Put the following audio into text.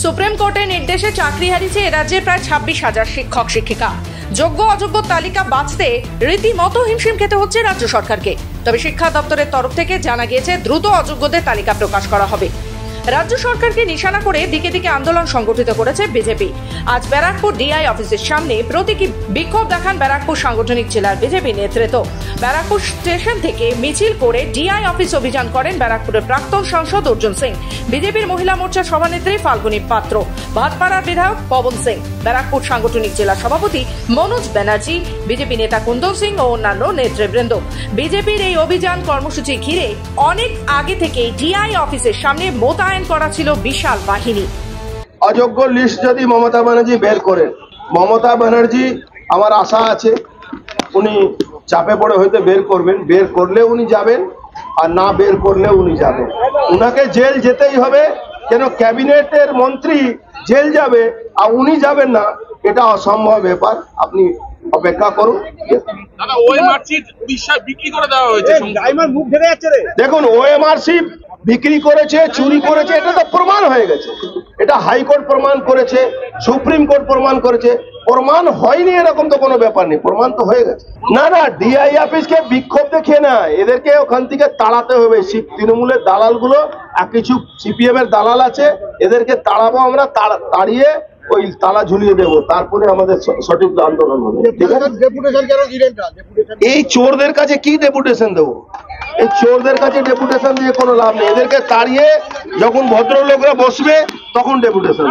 Supreme কোর্টের নির্দেশে চাকরি হারিয়েছে এ রাজ্যে প্রায় 26,000 শিক্ষক শিক্ষিকা। যোগ্য অযোগ্য তালিকা বাছতে রীতিমতো হিমশিম খেতে হচ্ছে রাজ্য সরকারকে। তবে শিক্ষা দপ্তরের তরফ থেকে জানা গিয়েছে দ্রুত অযোগ্যদের তালিকা প্রকাশ করা হবে। রাজ্য সরকারকে নিশানা করে দিকে দিকে আন্দোলন সংগঠিত করেছে বিজেপি। আজ ব্যারাকপুর ডিআই অফিসের সামনে প্রতীকী বিক্ষোভ দেখান ব্যারাকপুর সাংগঠনিক জেলার বিজেপি নেতৃত্ব। ব্যারাকপুর স্টেশন থেকে মিছিল করে ডিআই অফিস অভিযান করেন ব্যারাকপুরের প্রাক্তন সাংসদ অর্জুন সিং, বিজেপির মহিলা মোর্চার সভানেত্রী ফাল্গুনী পাত্র, ভাটপাড়ার বিধায়ক পবন সিং, ব্যারাকপুর সাংগঠনিক জেলা সভাপতি মনোজ ব্যানার্জি, বিজেপি নেতা কুন্দর সিং ও অন্যান্য নেতৃবৃন্দ। বিজেপির এই অভিযান কর্মসূচি ঘিরে অনেক আগে থেকেই ডিআই অফিসের সামনে মোতায়েন করা ছিল বিশাল বাহিনী। অযোগ্য লিস্ট যদি মমতা ব্যানার্জি বের করেন, মমতা ব্যানার্জি আমার আশা আছে উনি চাপে পড়ে হয়তো বের করবেন, বের করলে উনি যাবেন আর না বের করলে উনি যাবেন। উনাকে জেল যেতেই হবে, কেন ক্যাবিনেটের মন্ত্রী জেল যাবে আর উনি যাবেন না, এটা অসম্ভব ব্যাপার। আপনি অপেক্ষা করুন। দেখুন, ওএমআরসি বিক্রি করেছে, চুরি করেছে, এটা তো প্রমাণ হয়ে গেছে। এটা হাইকোর্ট প্রমাণ করেছে, সুপ্রিম কোর্ট প্রমাণ করেছে। প্রমাণ হয়নি এরকম তো কোনো ব্যাপার নেই, প্রমাণ তো হয়ে গেছে। না না, ডিআই অফিসকে বিক্ষোভ দেখে না, এদেরকে ওখান থেকে তাড়াতে হবে। তৃণমূলের দালালগুলো আর কিছু সিপিএম এর দালাল আছে, এদেরকে তাড়াবো আমরা, তাড়িয়ে ওই তালা ঝুলিয়ে দেবো, তারপরে আমাদের সঠিক আন্দোলন হবে। এই চোরদের কাছে কি ডেপুটেশন দেবো? এই চোরদের কাছে ডেপুটেশন দিয়ে কোনো লাভ নেই। এদেরকে তাড়িয়ে যখন ভদ্রলোকরা বসবে তখন ডেপুটেশন।